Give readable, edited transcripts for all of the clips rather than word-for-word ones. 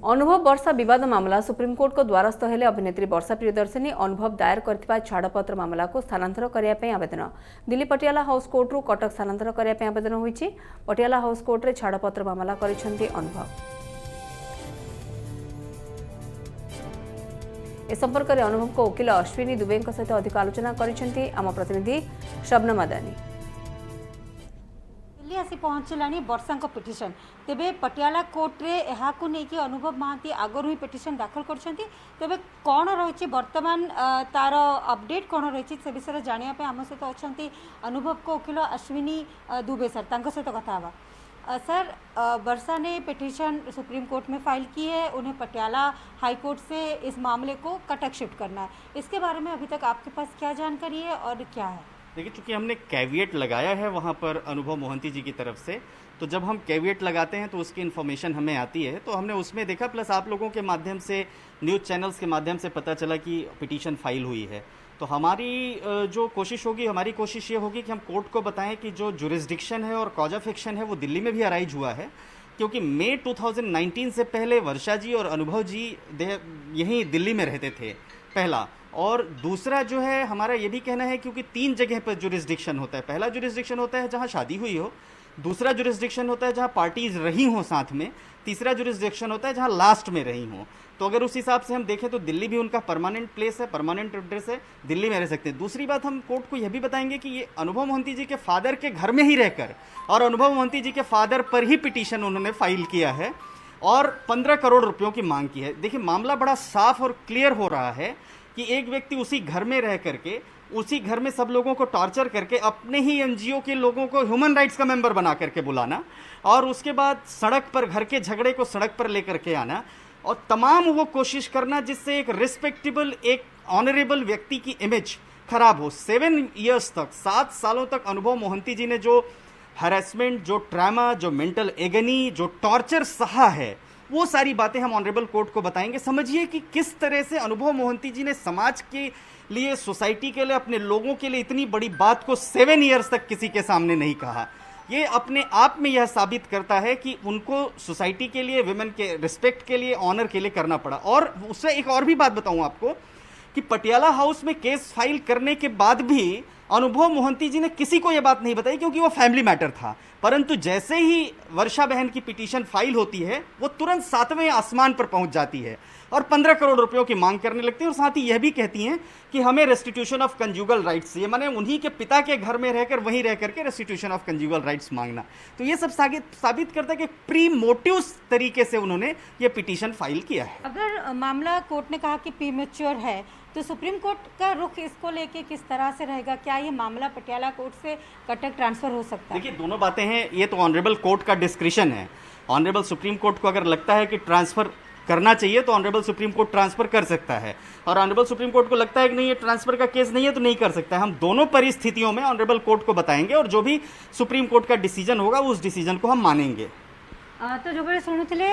अनुभव वर्षा विवाद मामला सुप्रीमकोर्ट को द्वारस्थ हेले अभिनेत्री वर्षा प्रियदर्शिनी अनुभव दायर करथिबा छाड़पत्र मामला को स्थानांतर करने आवेदन दिल्ली पटियाला हाउस कोर्ट कटक स्थानांतर करने आवेदन होईछि। पटियाला हाउस कोर्ट रे छाड़पत्र मामला करिसेंति अनुभव। ए संपर्क में अनुभव को वकिल अश्विनी दुबे सहित अधिक आलोचना करिसेंति आम प्रतिनिधि शबनम अदानी। दिल्ली आसी पहुँचलानी वर्षा पिटिशन तेबे पटियाला कोर्ट रे यहाँ को लेकिन अनुभव महांती आगरू ही पिटिशन दाखल करछंती। तेबे कौन रही वर्तमान तार अपडेट कौन रही से विषय जानापी आम सहित अच्छा अनुभव को वकिल अश्विनी दुबे सर सहित कथा हवा। सर वर्षा ने पिटिशन सुप्रीम कोर्ट में फाइल की है, उन्हें पटियाला हाई कोर्ट से इस मामले को कटक शिफ्ट करना है। इसके बारे में अभी तक आपके पास क्या जानकारी है और क्या है? देखिए, चूंकि हमने कैविएट लगाया है वहाँ पर अनुभव मोहंती जी की तरफ से, तो जब हम कैविएट लगाते हैं तो उसकी इन्फॉर्मेशन हमें आती है, तो हमने उसमें देखा, प्लस आप लोगों के माध्यम से, न्यूज़ चैनल्स के माध्यम से पता चला कि पिटीशन फाइल हुई है। तो हमारी जो कोशिश होगी, हमारी कोशिश ये होगी कि हम कोर्ट को बताएं कि जो जुरिस्डिक्शन है और कॉज ऑफ एक्शन है वो दिल्ली में भी अराइज हुआ है, क्योंकि मई 2019 से पहले वर्षा जी और अनुभव जी यहीं दिल्ली में रहते थे, पहला। और दूसरा जो है हमारा ये भी कहना है, क्योंकि 3 जगह पर जुरिस्डिक्शन होता है। पहला जुरिस्डिक्शन होता है जहाँ शादी हुई हो, दूसरा जुरिस्डिक्शन होता है जहाँ पार्टीज रही हों साथ में, तीसरा जुरिस्डिक्शन होता है जहाँ लास्ट में रही हों। तो अगर उस हिसाब से हम देखें तो दिल्ली भी उनका परमानेंट प्लेस है, परमानेंट एड्रेस है, दिल्ली में रह सकते हैं। दूसरी बात, हम कोर्ट को यह भी बताएंगे कि ये अनुभव मोहंती जी के फादर के घर में ही रहकर, और अनुभव मोहंती जी के फादर पर ही पिटीशन उन्होंने फाइल किया है और 15 करोड़ रुपयों की मांग की है। देखिए, मामला बड़ा साफ और क्लियर हो रहा है कि एक व्यक्ति उसी घर में रह करके, उसी घर में सब लोगों को टॉर्चर करके, अपने ही एनजीओ के लोगों को ह्यूमन राइट्स का मेंबर बना करके बुलाना, और उसके बाद सड़क पर, घर के झगड़े को सड़क पर लेकर के आना, और तमाम वो कोशिश करना जिससे एक रिस्पेक्टेबल, एक ऑनरेबल व्यक्ति की इमेज खराब हो। 7 ईयर्स तक, 7 सालों तक अनुभव मोहंती जी ने जो हैरेसमेंट, जो ट्रामा, जो मेंटल एगनी, जो टॉर्चर सहा है, वो सारी बातें हम ऑनरेबल कोर्ट को बताएंगे। समझिए कि किस तरह से अनुभव मोहंती जी ने समाज के लिए, सोसाइटी के लिए, अपने लोगों के लिए इतनी बड़ी बात को 7 ईयर्स तक किसी के सामने नहीं कहा। ये अपने आप में यह साबित करता है कि उनको सोसाइटी के लिए, विमेन के रिस्पेक्ट के लिए, ऑनर के लिए करना पड़ा। और उससे एक और भी बात बताऊं आपको कि पटियाला हाउस में केस फाइल करने के बाद भी अनुभव मोहंती जी ने किसी को यह बात नहीं बताई, क्योंकि वो फैमिली मैटर था। परंतु जैसे ही वर्षा बहन की पिटीशन फाइल होती है, वो तुरंत 7वें आसमान पर पहुंच जाती है और 15 करोड़ रुपयों की मांग करने लगती है, और साथ ही यह भी कहती हैं कि हमें रेस्टिट्यूशन ऑफ कंज्यूगल राइट्स, ये माने उन्हीं के पिता के घर में रहकर, वहीं रह करके रेस्टिट्यूशन ऑफ कंज्यूगल राइट्स मांगना। तो ये सब साबित करता है कि प्री मोटिव तरीके से उन्होंने ये पिटीशन फाइल किया है। अगर मामला कोर्ट ने कहा कि प्रीमेच्योर है, तो सुप्रीम कोर्ट का रुख इसको लेके किस तरह से रहेगा? क्या ये मामला पटियाला कोर्ट से कटक ट्रांसफर हो सकता है? देखिए, दोनों बातें हैं। ये तो ऑनरेबल कोर्ट का डिस्क्रिशन है। ऑनरेबल सुप्रीम कोर्ट को अगर लगता है कि ट्रांसफर करना चाहिए तो ऑनरेबल सुप्रीम कोर्ट ट्रांसफर कर सकता है, और ऑनरेबल सुप्रीम कोर्ट को लगता है कि नहीं, ये ट्रांसफर का केस नहीं है, तो नहीं कर सकता है। हम दोनों परिस्थितियों में ऑनरेबल कोर्ट को बताएंगे, और जो भी सुप्रीम कोर्ट का डिसीजन होगा उस डिसीजन को हम मानेंगे। तो जो बड़े शुणुले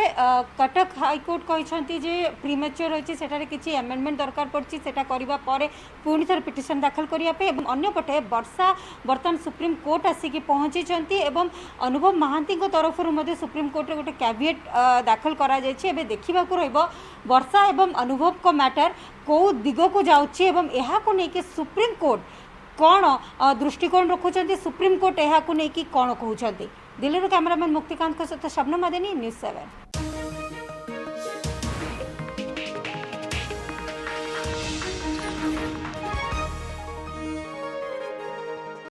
कटक हाईकोर्ट कहते जे प्रीमेच्योर रही है, किसी एमेंडमेंट दरकार पड़ी, पुणी थर पिटिशन दाखल करने। अंपटे वर्षा बर्तमान सुप्रीम कोर्ट आसिक पहुँची, अनुभव महांती तरफ सुप्रीम कोर्ट रे गोटे कैविएट दाखल करा देखा वर्षा एवं अनुभव को मैटर कौ दिग को जाऊँगी, को लेकिन सुप्रीम कोर्ट कौन दृष्टिकोण रखुंट, सुप्रीम कोर्ट यहाँ को लेकिन कौन कहते। दिल्ली कैमरामैन मुक्तिकांत सहित शबनम अदानी, न्यूज़ 7।